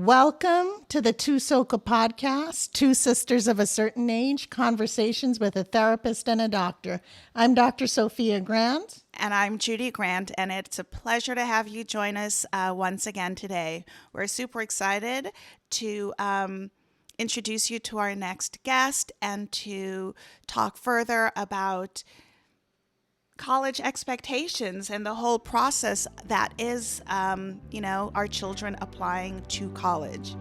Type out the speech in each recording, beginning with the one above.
Welcome to the Two Soka podcast, Two Sisters of a Certain Age, conversations with a therapist and a doctor. I'm Dr. Sophia Grant. And I'm Judy Grant, and it's a pleasure to have you join us once again today. We're super excited to introduce you to our next guest and to talk further about college expectations and the whole process that is, our children applying to college.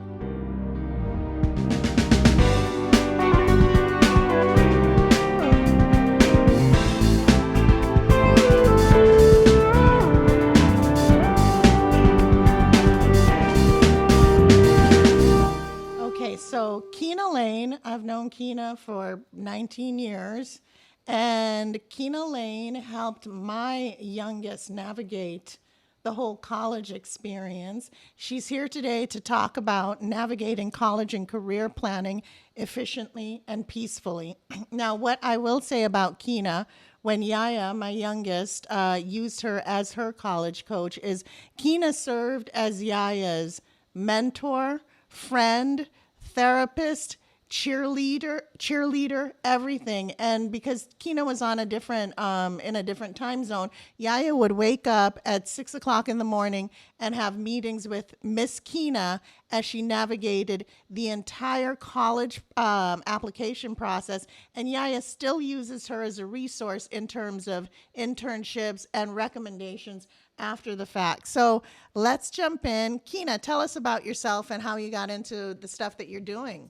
Okay, so Kina Lane, I've known Kina for 19 years, and Kina Lane helped my youngest navigate the whole college experience. She's here today to talk about navigating college and career planning efficiently and peacefully. Now, what I will say about Kina, when Yaya, my youngest, used her as her college coach, is Kina served as Yaya's mentor, friend, therapist, cheerleader, everything. And because Kina was on in a different time zone, Yaya would wake up at 6 o'clock in the morning and have meetings with Miss Kina as she navigated the entire college application process. And Yaya still uses her as a resource in terms of internships and recommendations after the fact. So let's jump in. Kina, tell us about yourself and how you got into the stuff that you're doing.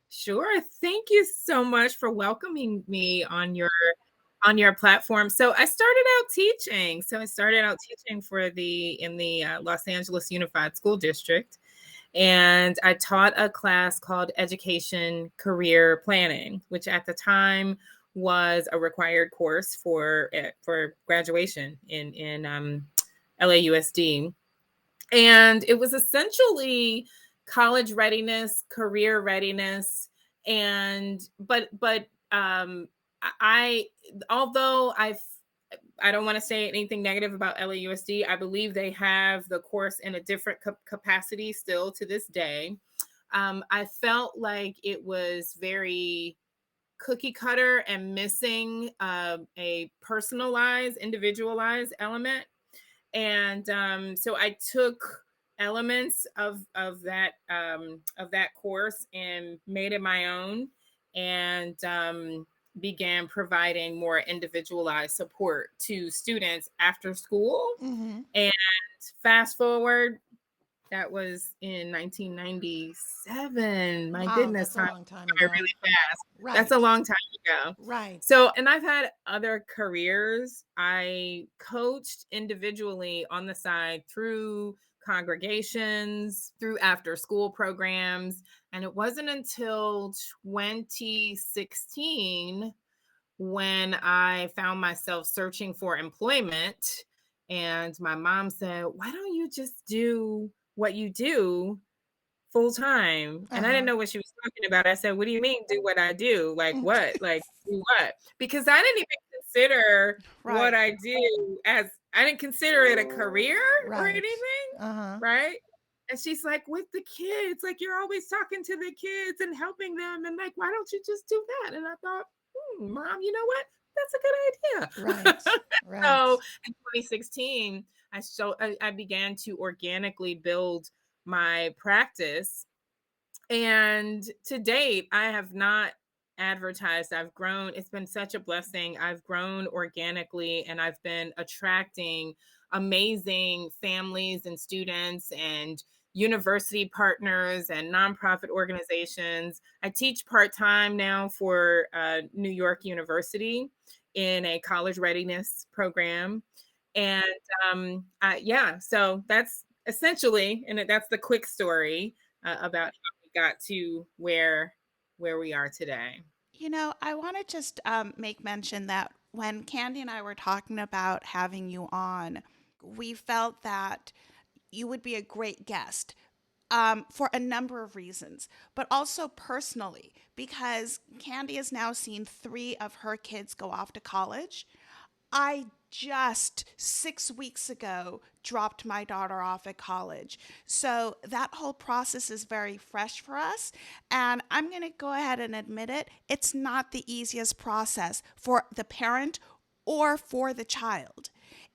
Sure. Thank you so much for welcoming me on your platform. So I started out teaching. In the Los Angeles Unified School District, and I taught a class called Education Career Planning, which at the time was a required course for graduation in LAUSD, and it was essentially college readiness, career readiness, but I although I don't want to say anything negative about LAUSD. I believe they have the course in a different capacity still to this day. I felt like it was very cookie cutter and missing a personalized, individualized element. And so I took elements of that course and made it my own, and began providing more individualized support to students after school. Mm-hmm. And fast forward, that was in 1997. My goodness, that's a long time ago. Really fast. Right. That's a long time ago. Right. So, and I've had other careers. I coached individually on the side through congregations, through after school programs. And it wasn't until 2016 when I found myself searching for employment. And my mom said, "Why don't you just do what you do full time?" And I didn't know what she was talking about. I said, "What do you mean do what I do? Like what? Like do what?" Because I didn't even consider what I do as, I didn't consider it a career or anything. Right. And she's like, "With the kids, like you're always talking to the kids and helping them. And like, why don't you just do that?" And I thought, Mom, you know what? That's a good idea. Right. So in 2016, I began to organically build my practice. And to date, I have not advertised. I've grown. It's been such a blessing. I've grown organically, and I've been attracting amazing families and students and university partners and nonprofit organizations. I teach part-time now for New York University in a college readiness program. And so that's essentially, and that's the quick story about how we got to where we are today. You know, I want to just make mention that when Candy and I were talking about having you on, we felt that you would be a great guest for a number of reasons, but also personally, because Candy has now seen 3 of her kids go off to college. I just 6 weeks ago dropped my daughter off at college. So that whole process is very fresh for us. And I'm going to go ahead and admit it, it's not the easiest process for the parent or for the child.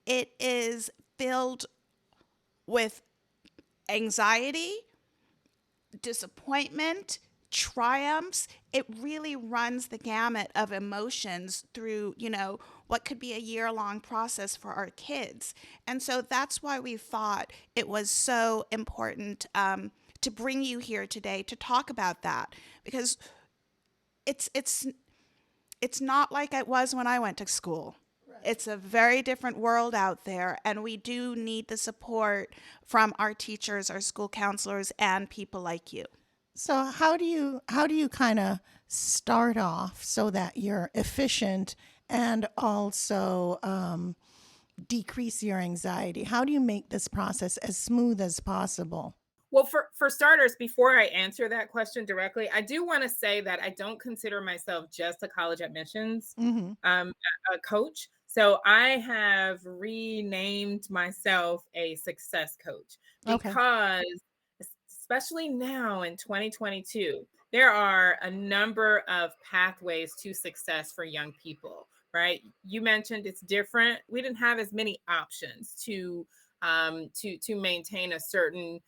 It is filled with anxiety, disappointment, triumphs. It really runs the gamut of emotions through, what could be a year-long process for our kids. And so that's why we thought it was so important to bring you here today to talk about that, because it's not like it was when I went to school. It's a very different world out there, and we do need the support from our teachers, our school counselors, and people like you. So how do you kind of start off so that you're efficient and also decrease your anxiety? How do you make this process as smooth as possible? Well, for starters, before I answer that question directly, I do want to say that I don't consider myself just a college admissions Hmm. coach. So I have renamed myself a success coach Okay. because, especially now in 2022, there are a number of pathways to success for young people. Right? You mentioned it's different. We didn't have as many options to maintain a certain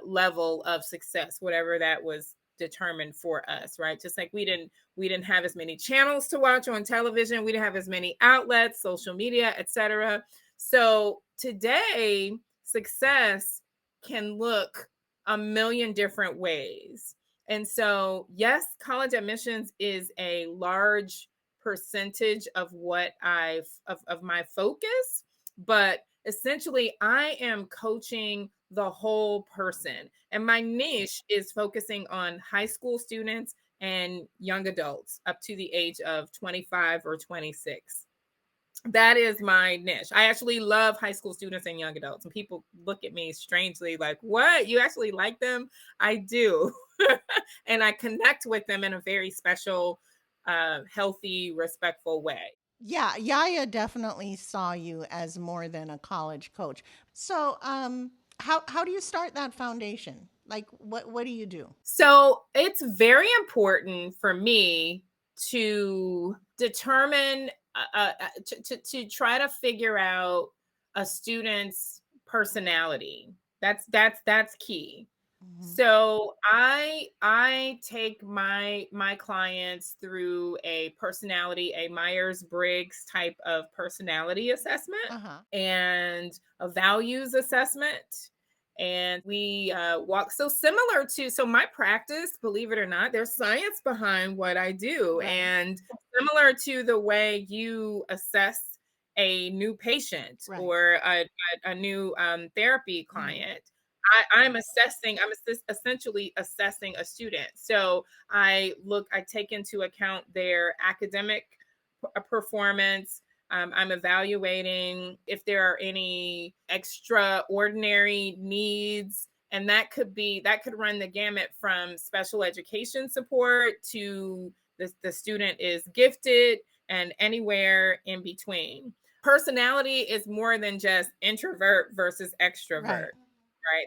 level of success, whatever that was determined for us, right? Just like we didn't have as many channels to watch on television, we didn't have as many outlets, social media, etc. So today, success can look a million different ways. And so, yes, college admissions is a large percentage of what of my focus, but essentially I am coaching the whole person. And my niche is focusing on high school students and young adults up to the age of 25 or 26. That is my niche. I actually love high school students and young adults. And people look at me strangely like, what? You actually like them? I do. And I connect with them in a very special, healthy, respectful way. Yeah, Yaya definitely saw you as more than a college coach. So, how do you start that foundation? Like, what do you do? So it's very important for me to determine, to try to figure out a student's personality. That's key. Hmm. So I take my clients through a personality, a Myers-Briggs type of personality assessment Uh huh. and a values assessment. And we walk so similar to so my practice, believe it or not, there's science behind what I do. Right. And similar to the way you assess a new patient Right. or a new therapy Hmm. client, I'm essentially assessing a student. So I take into account their academic performance. I'm evaluating if there are any extraordinary needs. And that could run the gamut from special education support to the student is gifted and anywhere in between. Personality is more than just introvert versus extrovert, Right. right?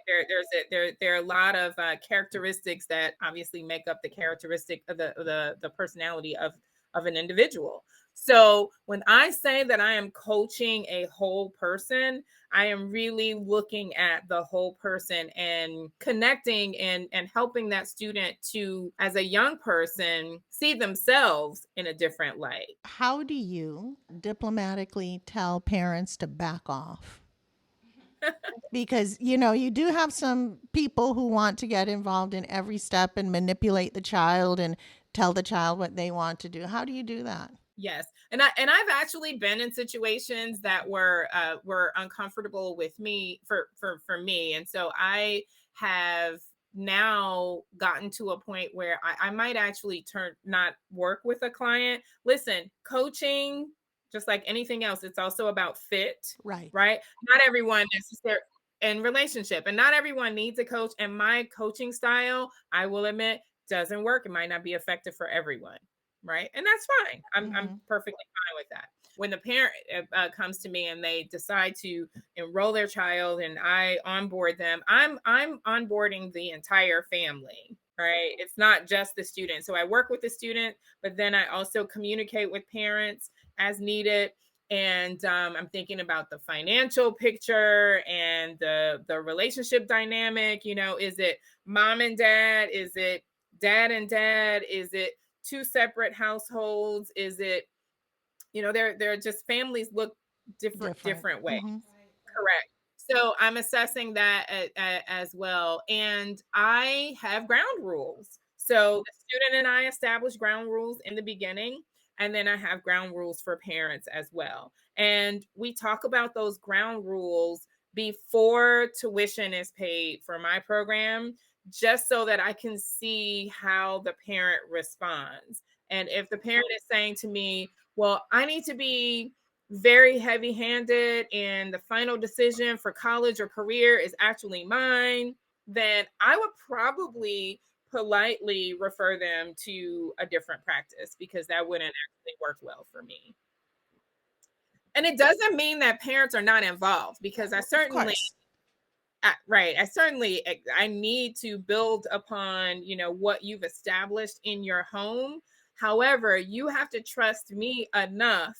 There are a lot of characteristics that obviously make up the characteristic of the personality of an individual. So when I say that I am coaching a whole person, I am really looking at the whole person and connecting and helping that student to, as a young person, see themselves in a different light. How do you diplomatically tell parents to back off? Because, you do have some people who want to get involved in every step and manipulate the child and tell the child what they want to do. How do you do that? Yes. And I've actually been in situations that were uncomfortable with me for me. And so I have now gotten to a point where I might actually turn not work with a client. Listen, coaching, just like anything else, it's also about fit, Right. right? Not everyone necessarily in relationship, and not everyone needs a coach. And my coaching style, I will admit, doesn't work. It might not be effective for everyone, right? And that's fine. I'm Hmm. perfectly fine with that. when the parent comes to me and they decide to enroll their child and I onboard them, I'm onboarding the entire family, right? It's not just the student. So I work with the student, but then I also communicate with parents as needed. And I'm thinking about the financial picture and the relationship dynamic. You know, is it mom and dad? Is it dad and dad? Is it two separate households? Is it, you know, they're just, families look different ways. Mm-hmm. Correct. So I'm assessing that as well. And I have ground rules. So the student and I establish ground rules in the beginning. And then I have ground rules for parents as well. And we talk about those ground rules before tuition is paid for my program, just so that I can see how the parent responds. And if the parent is saying to me, well, I need to be very heavy handed and the final decision for college or career is actually mine, then I would probably politely refer them to a different practice, because that wouldn't actually work well for me. And it doesn't mean that parents are not involved, because I Of certainly, course. right, I need to build upon, you know, what you've established in your home. However, you have to trust me enough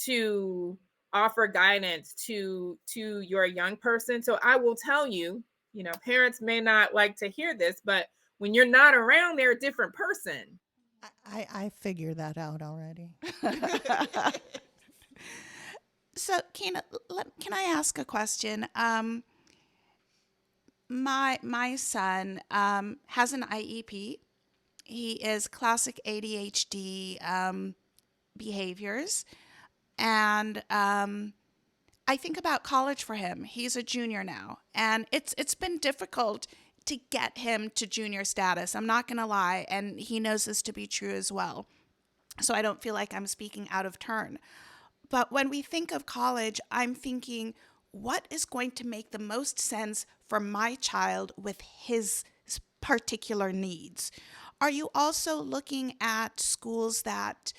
to offer guidance to your young person. So I will tell you, you know, parents may not like to hear this, but when you're not around, they're a different person. I figured that out already. So, Kina, can I ask a question? My son has an IEP. He is classic ADHD behaviors, and I think about college for him. He's a junior now, and it's been difficult to get him to junior status. I'm not going to lie, and he knows this to be true as well. So I don't feel like I'm speaking out of turn. But when we think of college, I'm thinking, what is going to make the most sense for my child with his particular needs? Are you also looking at schools that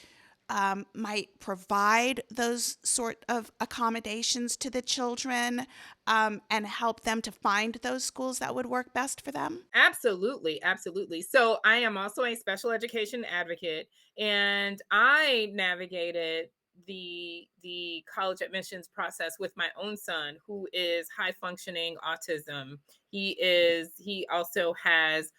might provide those sort of accommodations to the children, and help them to find those schools that would work best for them? Absolutely, absolutely. So I am also a special education advocate, and I navigated the college admissions process with my own son, who is high functioning autism. He also has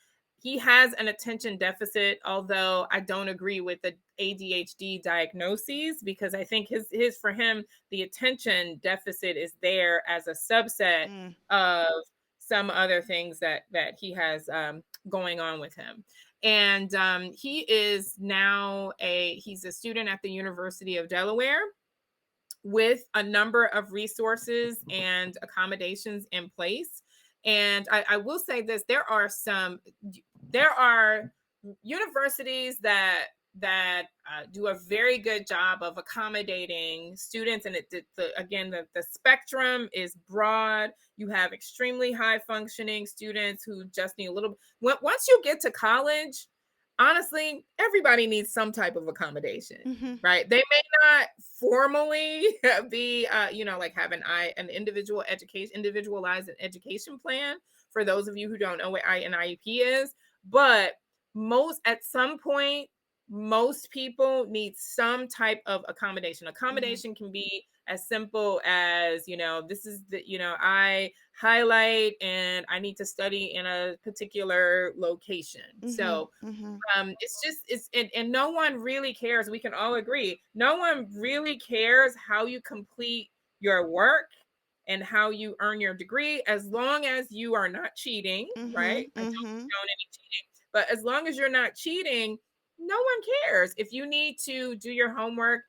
an attention deficit, although I don't agree with the ADHD diagnoses, because I think his for him the attention deficit is there as a subset Mm. of some other things that he has going on with him. And he's a student at the University of Delaware with a number of resources and accommodations in place. And I will say this: there are universities that do a very good job of accommodating students, and again, the spectrum is broad. You have extremely high functioning students who just need a little. Once you get to college, honestly, everybody needs some type of accommodation, Mm-hmm. right? They may not formally be, like have an individualized education plan. For those of you who don't know what an IEP is, but at some point, most people need some type of accommodation. Mm-hmm. Accommodation can be as simple as, this is I highlight and I need to study in a particular location. Mm-hmm. So Mm-hmm. and no one really cares. We can all agree, no one really cares how you complete your work and how you earn your degree, as long as you are not cheating, Mm-hmm. right? I don't Mm-hmm. condone any cheating, but as long as you're not cheating, no one cares. If you need to do your homework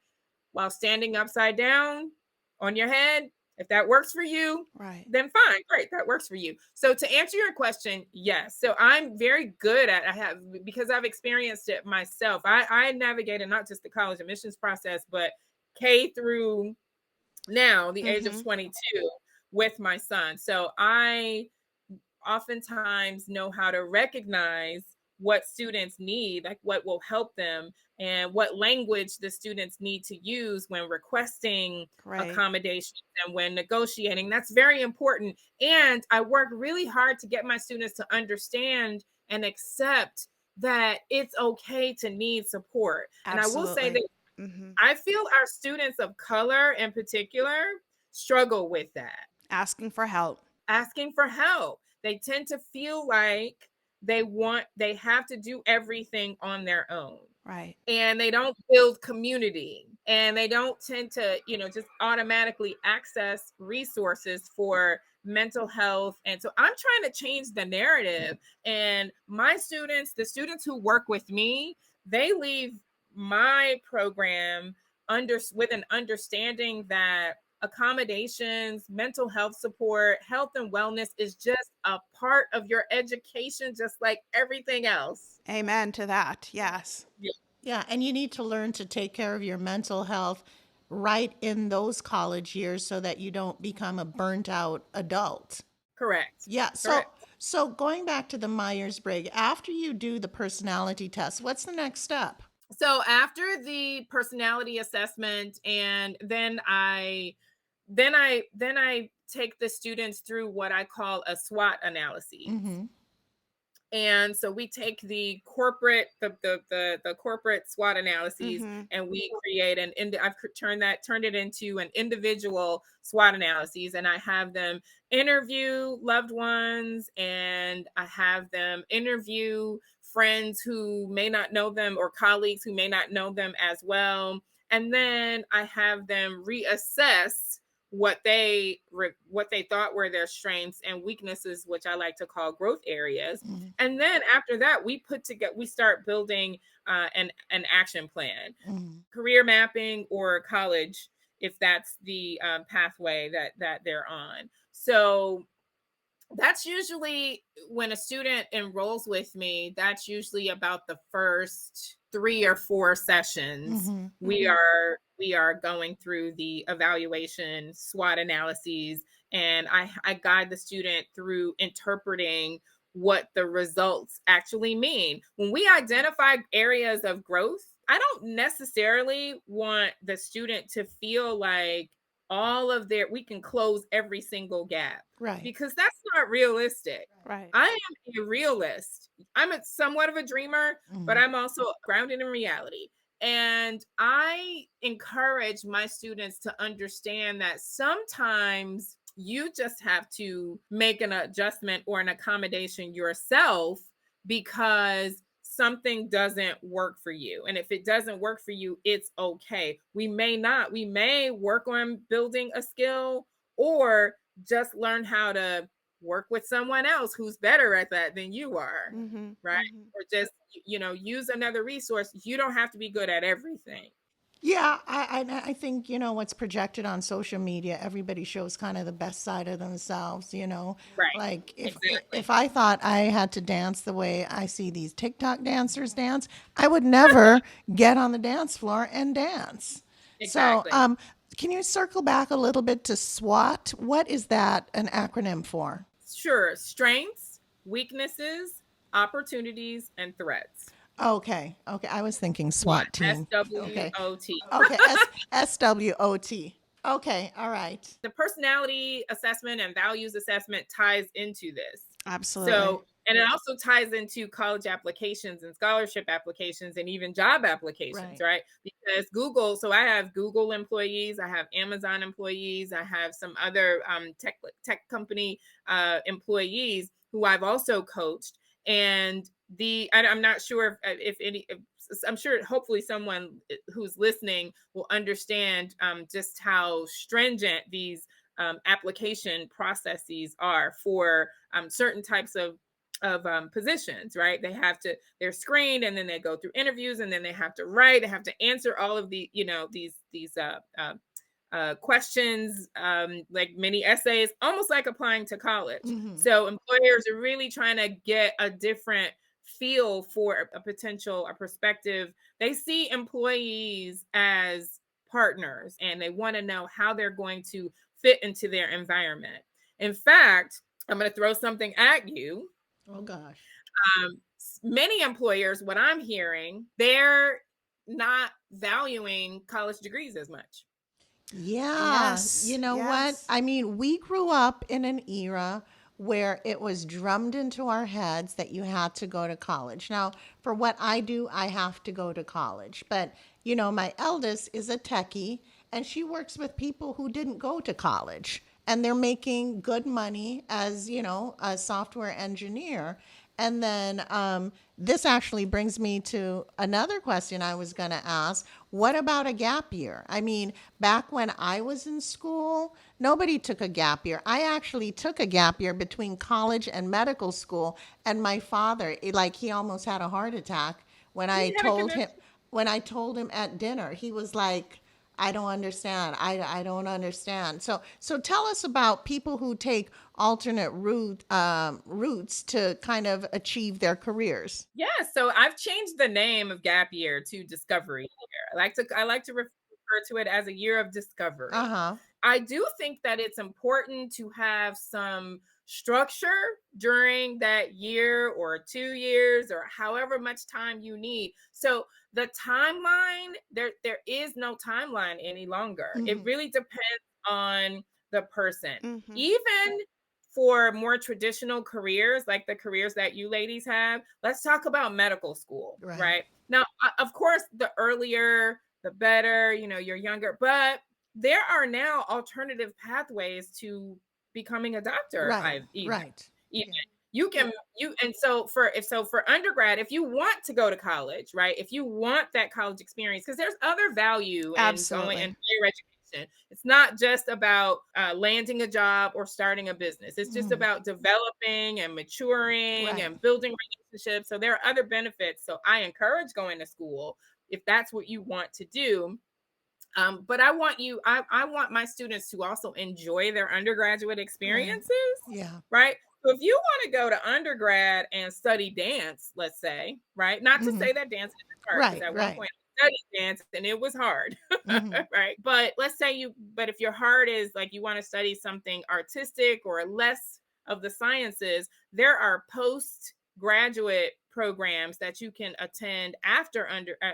while standing upside down on your head, if that works for you, Right. then fine, great, that works for you. So to answer your question, yes. So I'm very good at, because I've experienced it myself. I navigated not just the college admissions process, but K through now the age of Mm-hmm. 22 with my son. So I oftentimes know how to recognize what students need, like what will help them and what language the students need to use when requesting Great. accommodations and when negotiating. That's very important. And I work really hard to get my students to understand and accept that it's okay to need support. And I will say Absolutely. that Hmm. I feel our students of color in particular struggle with that, Asking for help. asking for help. They tend to feel like they have to do everything on their own, Right. and they don't build community, and they don't tend to, just automatically access resources for mental health. And so I'm trying to change the narrative. And my students, the students who work with me, they leave my program with an understanding that accommodations, mental health support, health and wellness is just a part of your education, just like everything else. Amen to that. Yes. Yeah, Yeah, and you need to learn to take care of your mental health right in those college years so that you don't become a burnt out adult. correct. Yeah, so Correct. so going back to the Myers-Briggs, after you do the personality test, what's the next step? So after the personality assessment, and then I take the students through what I call a SWOT analysis. Mm-hmm. And so we take the corporate SWOT analyses, Hmm. and we create I've turned it into an individual SWOT analyses, and I have them interview loved ones, and I have them interview friends who may not know them, or colleagues who may not know them as well. And then I have them reassess what they thought were their strengths and weaknesses, which I like to call growth areas. Mm-hmm. And then after that, we start building an action plan, Mm-hmm. career mapping, or college, if that's the pathway that they're on. So that's usually when a student enrolls with me. That's usually about the first 3 or 4 sessions. Mm-hmm. We are going through the evaluation SWOT analyses, and I guide the student through interpreting what the results actually mean. When we identify areas of growth, I don't necessarily want the student to feel like we can close every single gap, Right. because that's not realistic. Right. I am a realist. I'm somewhat of a dreamer, but Mm-hmm. I'm also grounded in reality. And I encourage my students to understand that sometimes you just have to make an adjustment or an accommodation yourself because something doesn't work for you. And if it doesn't work for you, it's okay. We may work on building a skill, or just learn how to work with someone else who's better at that than you are, Hmm. right? Hmm. Or just, use another resource. You don't have to be good at everything. Yeah, I think what's projected on social media. Everybody shows kind of the best side of themselves. Right. Like Exactly. if I thought I had to dance the way I see these TikTok dancers dance, I would never get on the dance floor and dance. So, Exactly. can you circle back a little bit to SWOT? What is that an acronym for? Sure. Strengths, weaknesses, opportunities, and threats. Okay, okay. I was thinking SWOT. SWAT team. Okay, SWOT. okay. SWOT. Okay, all right. The personality assessment and values assessment ties into this. Absolutely. So, and it also ties into college applications and scholarship applications and even job applications, Right. right? Because Google, so I have Google employees, I have Amazon employees, I have some other tech company employees who I've also coached. And I'm not sure if I'm sure hopefully someone who's listening will understand just how stringent these application processes are for certain types of positions, right? They're screened, and then they go through interviews, and then they have to write, they have to answer all of these questions, like mini essays, almost like applying to college. Mm-hmm. So employers are really trying to get a different feel for a perspective. They see employees as partners, and they want to know how they're going to fit into their environment. In fact, I'm going to throw something at you. Oh gosh. Many employers, what I'm hearing, they're not valuing college degrees as much. Yeah, you Yes. know what? Yes. I mean, we grew up in an era where it was drummed into our heads that you had to go to college. Now, for what I do, I have to go to college. But, my eldest is a techie and she works with people who didn't go to college and they're making good money as, a software engineer. And then this actually brings me to another question I was going to ask. What about a gap year? I mean, back when I was in school, nobody took a gap year. I actually took a gap year between college and medical school. And my father, he almost had a heart attack when I We had a told him, connection. at dinner. He was like, I don't understand. I don't understand. So tell us about people who take alternate routes to kind of achieve their careers. Yeah, so I've changed the name of gap year to discovery year. I like to refer to it as a year of Uh discovery. huh. I do think that it's important to have some structure during that year or 2 years or however much time you need. So the timeline, there is no timeline any longer. It Mm-hmm. really depends on the person. Mm-hmm. Even for more traditional careers like the careers that you ladies have, let's talk about medical school, Right. right? Now, of course, the earlier the better, you're younger, but there are now alternative pathways to becoming a doctor. Right. I've Right. even Yeah. you can you and so for undergrad, if you want to go to college, right? If you want that college experience, because there's other value in going in Absolutely. higher education. It's not just about landing a job or starting a business. It's just Mhm. about developing and maturing Right. and building relationships. So there are other benefits. So I encourage going to school if that's what you want to do. But I want my students to also enjoy their undergraduate Right. experiences, Yeah. right? So if you want to go to undergrad and study dance, let's say, right? Not to Hmm. say that dance isn't hard, because Right. at one Right. point I studied dance and it was hard, Hmm. right? But if your heart is like you want to study something artistic or less of the sciences, there are postgraduate programs that you can attend after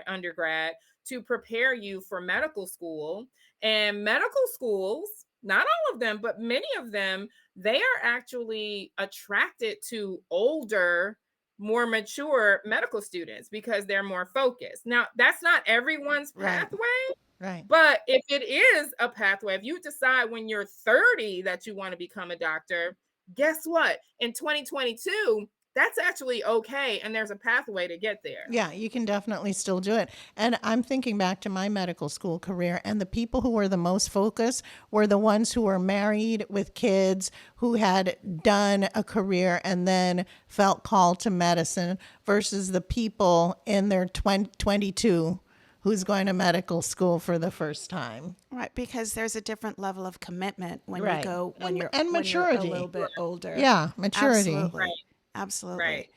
undergrad to prepare you for medical school. And medical schools, not all of them, but many of them, they are actually attracted to older, more mature medical students because they're more focused. Now, that's not everyone's Right. pathway, Right. but if it is a pathway, if you decide when you're 30 that you want to become a doctor, guess what? In 2022, that's actually okay. And there's a pathway to get there. Yeah, you can definitely still do it. And I'm thinking back to my medical school career, and the people who were the most focused were the ones who were married with kids, who had done a career and then felt called to medicine, versus the people in their 22 who's going to medical school for the first time. Right, because there's a different level of commitment when you Right. go And when you're a little maturity. bit older. Yeah, maturity. Right, Absolutely. right. Absolutely.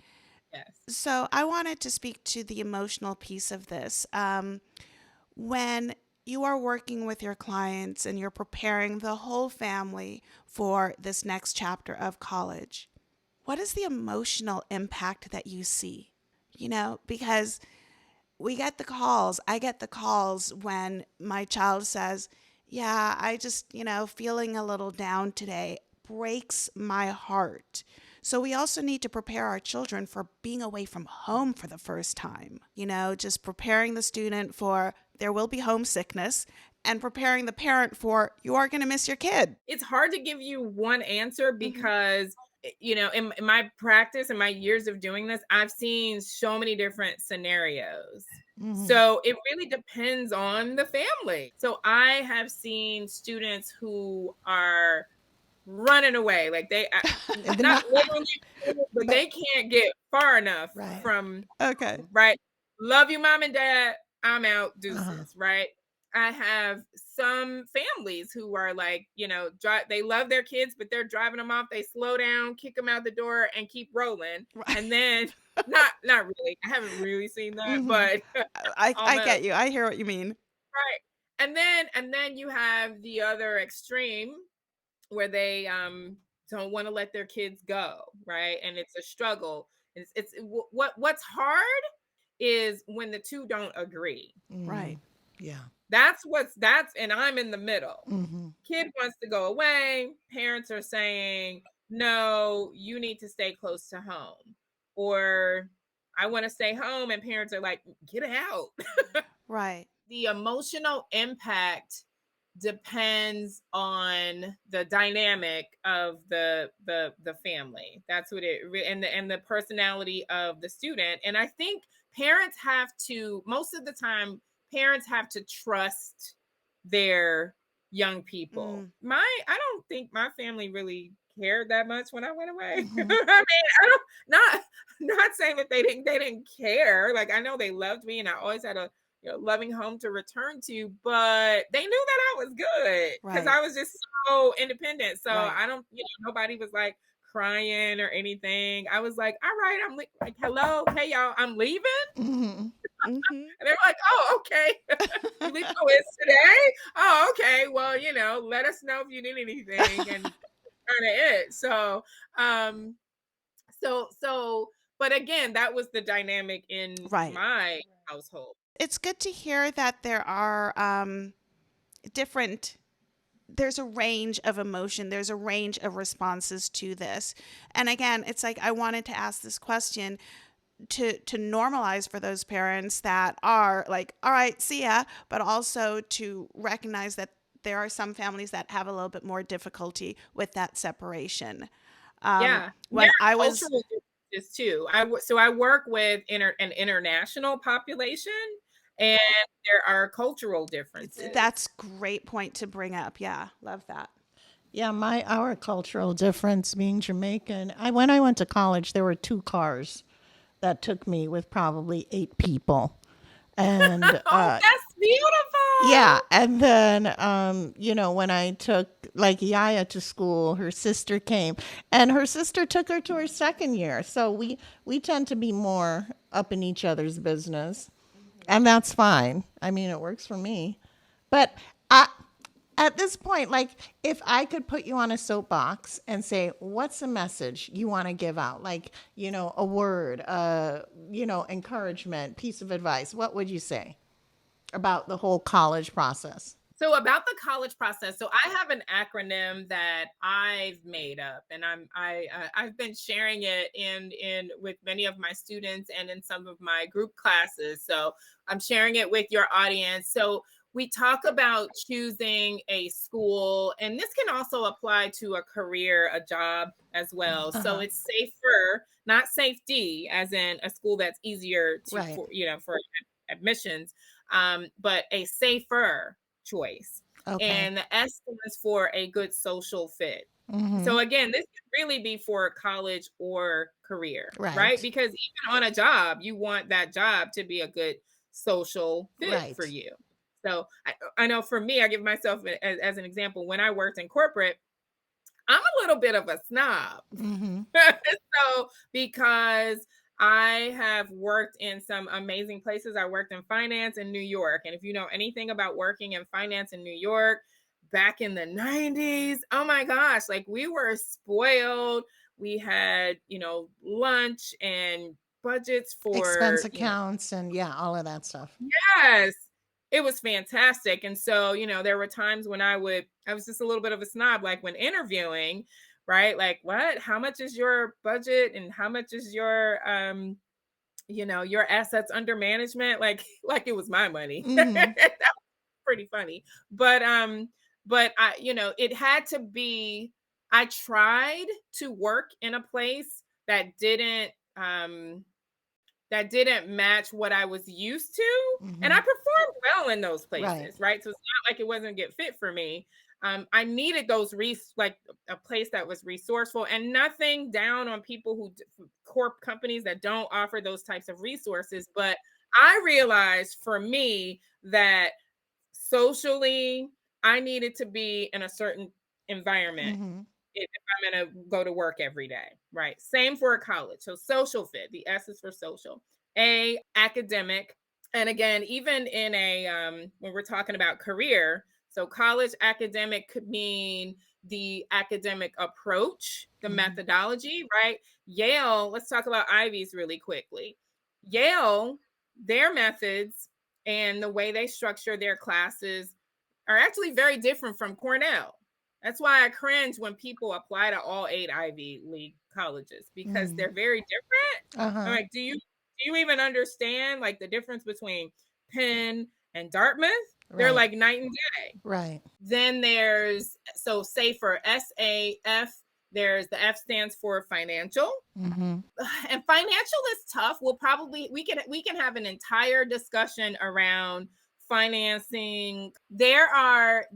Yes. So I wanted to speak to the emotional piece of this. When you are working with your clients and you're preparing the whole family for this next chapter of college, what is the emotional impact that you see? Because we get the calls. I get the calls when my child says, yeah, I just, feeling a little down today. Breaks my heart. So we also need to prepare our children for being away from home for the first time. Just preparing the student for there will be homesickness and preparing the parent for you are going to miss your kid. It's hard to give you one answer Hmm. because in my practice and my years of doing this, I've seen so many different scenarios. Hmm. So it really depends on the family. So I have seen students who are running away, like not literally, but But they can't get far enough right. from Okay. right? Love you, mom and dad. I'm out, Uh-huh. deuces, right? I have some families who are like, they love their kids, but they're driving them off. They slow down, kick them out the door, and keep rolling. Right. And then, not really. I haven't really seen that, Hmm. but I almost get you. I hear what you mean. right. And then you have the other extreme where they don't want to let their kids go, right? And it's a struggle. What's hard is when the two don't agree. Right. Yeah. That's and I'm in the middle. Mm-hmm. Kid wants to go away. Parents are saying, no, you need to stay close to home. Or I want to stay home. And parents are like, get out. Right. The emotional impact depends on the dynamic of the family. That's what and the personality of the student. And I think parents have to, most of the time, parents have to trust their young people. I don't think my family really cared that much when I went away. Mm-hmm. I mean, I don't not saying that they didn't care. Like, I know they loved me and I always had a loving home to return to, but they knew that I was good because Right. I was just so independent. So Right. I don't, nobody was like crying or anything. I was like, all right, I'm like, hello, hey y'all, I'm leaving. Mm-hmm. Mm-hmm. And they're like, oh, okay. You leave, oh, it's today? Oh, okay. Well, let us know if you need anything, and kind of it. So, but again, that was the dynamic in Right. my household. It's good to hear that there are different there's a range of emotion, there's a range of responses to this. And again, it's like I wanted to ask this question to normalize for those parents that are like, all right, see ya, but also to recognize that there are some families that have a little bit more difficulty with that separation. Yeah, there When I are was cultural differences too. So I work with an international population, and there are cultural differences. That's great point to bring up. Yeah, love that. Yeah, our cultural difference being Jamaican. When I went to college, there were 2 cars that took me with probably 8 people. And Oh, that's yeah, beautiful. and then when I took like Yaya to school, her sister came, and her sister took her to her second year. So we tend to be more up in each other's business, and that's fine. I mean, it works for me. But I, at this point, like, if I could put you on a soapbox and say, what's a message you want to give out? Like, a word, encouragement, piece of advice, what would you say about the whole college process? So about the college process, so I have an acronym that I've made up, and I've been sharing it in with many of my students and in some of my group classes. So I'm sharing it with your audience. So we talk about choosing a school, and this can also apply to a career, a job as well. So Uh-huh. it's safer, not safety, as in a school that's easier to Right. for admissions, but a safer choice. Okay. And the S stands for a good social fit. Mm-hmm. So again, this could really be for college or career, right? Right. Because even on a job, you want that job to be a good social fit for Right. you. So I know for me, I give myself as an example. When I worked in corporate, I'm a little bit of a snob. Mm-hmm. So because I have worked in some amazing places. I worked in finance in New York. And if you know anything about working in finance in New York back in the 90s, oh my gosh, like we were spoiled. We had, lunch and budgets Expense for, accounts and yeah, all of that stuff. yes, it was fantastic. And so, there were times when I was just a little bit of a snob, like when interviewing, right? Like, what? How much is your budget and how much is your assets under management? Like, like it was my money. Mm-hmm. That was pretty funny. But I, it had to be, I tried to work in a place that didn't match what I was used to. And I Mm-hmm. performed well in those Right. places, right? So it's not like it wasn't get fit for me. I needed those like a place that was resourceful, and nothing down on people corp companies that don't offer those types of resources. But I realized for me that socially, I needed to be in a certain environment Mm-hmm. if I'm going to go to work every day, right? Same for a college. So social fit, the S is for social. A, academic. And again, even in when we're talking about career, so college academic could mean the academic approach, the methodology, right? Yale, let's talk about Ivies really quickly. Yale, their methods and the way they structure their classes are actually very different from Cornell. That's why I cringe when people apply to all 8 Ivy League colleges, because they're very different. I'm like, do you even understand like the difference between Penn and Dartmouth? They're like night and day. Right. Then there's, so say for SAF, there's the F stands for financial. And financial is tough. We can have an entire discussion around financing. There are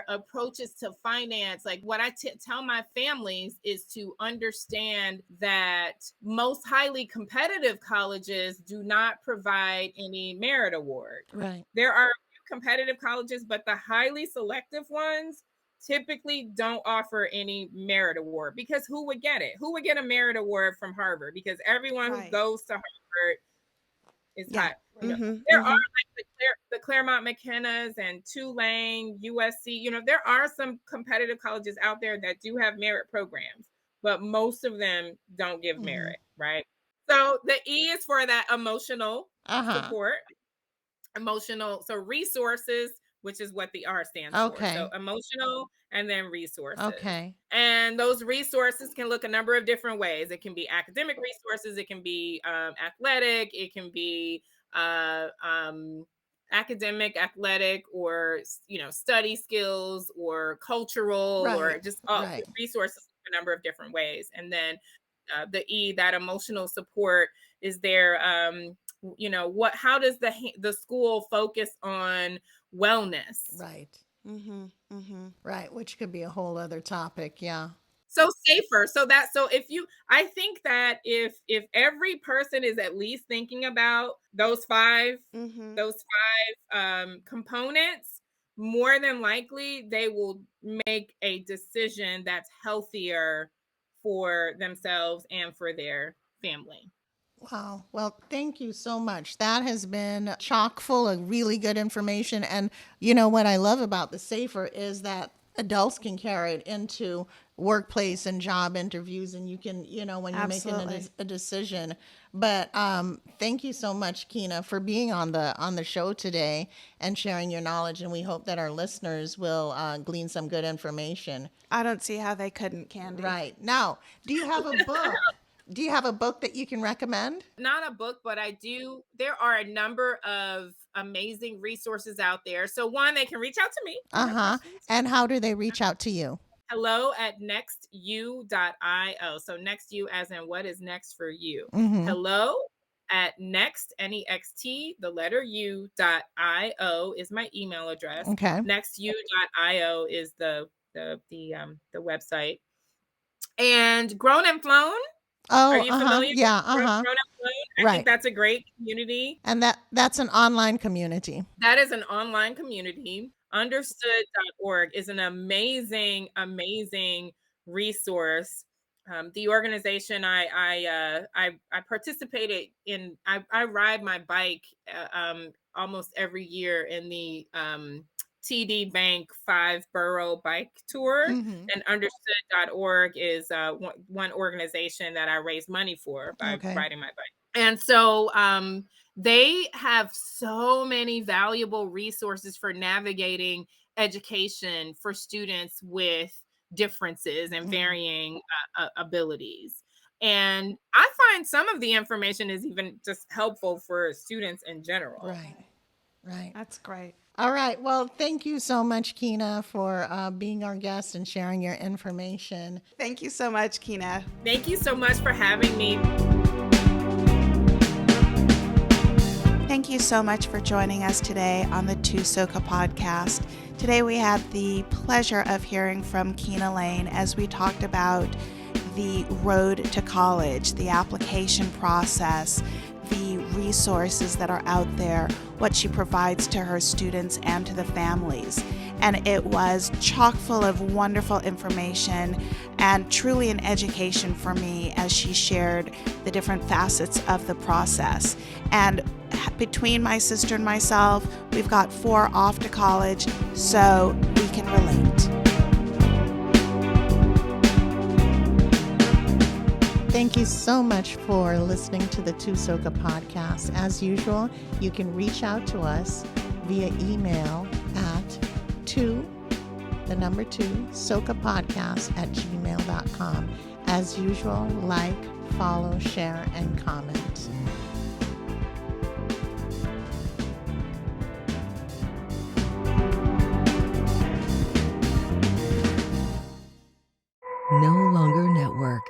approaches to finance. Like what I tell my families is to understand that most highly competitive colleges do not provide any merit award. Right. There are competitive colleges, but the highly selective ones typically don't offer any merit award, because who would get it? Who would get a merit award from Harvard? Because everyone who goes to Harvard is hot. There are like the Claremont McKenna's and Tulane, USC. There are some competitive colleges out there that do have merit programs, but most of them don't give merit, right? So the E is for that emotional support. So resources, which is what the R stands for. So emotional and then resources. And those resources can look a number of different ways. It can be academic resources. It can be athletic. It can be academic, athletic, or study skills, or cultural, or just resources a number of different ways. And then the E, that emotional support, is there. How does the school focus on wellness? Right. Right, which could be a whole other topic. Yeah. So safer. I think that if every person is at least thinking about those five components, more than likely they will make a decision that's healthier for themselves and for their family. Wow. Well, thank you so much. That has been chock full of really good information. And what I love about the SAFER is that adults can carry it into workplace and job interviews, and you can, when you're making a decision. But thank you so much, Kina, for being on the show today and sharing your knowledge. And we hope that our listeners will glean some good information. I don't see how they couldn't, Candy. Right. Now, do you have a book? Do you have a book that you can recommend? Not a book, but I do. There are a number of amazing resources out there. So one, they can reach out to me. And how do they reach out to you? hello@nextu.io. So NextU as in what is next for you. hello@next, Next, the letter U.io is my email address. nextu.io is the website. And Grown and Flown. Oh, are you familiar? Yeah, Grown and Flown? I think that's a great community. And that's an online community. That is an online community. Understood.org is an amazing, amazing resource. The organization I participated in, I ride my bike almost every year in the TD Bank 5-borough bike tour. And understood.org is one organization that I raise money for by riding my bike. And so they have so many valuable resources for navigating education for students with differences and varying abilities. And I find some of the information is even just helpful for students in general. Right. That's great. All right. Well, thank you so much, Kina, for being our guest and sharing your information. Thank you so much, Kina. Thank you so much for having me. Thank you so much for joining us today on the TUSOCA podcast. Today we had the pleasure of hearing from Kina Lane as we talked about the road to college, the application process, the resources that are out there, what she provides to her students and to the families. And it was chock full of wonderful information and truly an education for me as she shared the different facets of the process. And between my sister and myself, we've got 4 off to college, so we can relate. Thank you so much for listening to the Two Soka podcast. As usual, you can reach out to us via email at sokapodcast@gmail.com. As usual, like, follow, share, and comment. No Longer Network.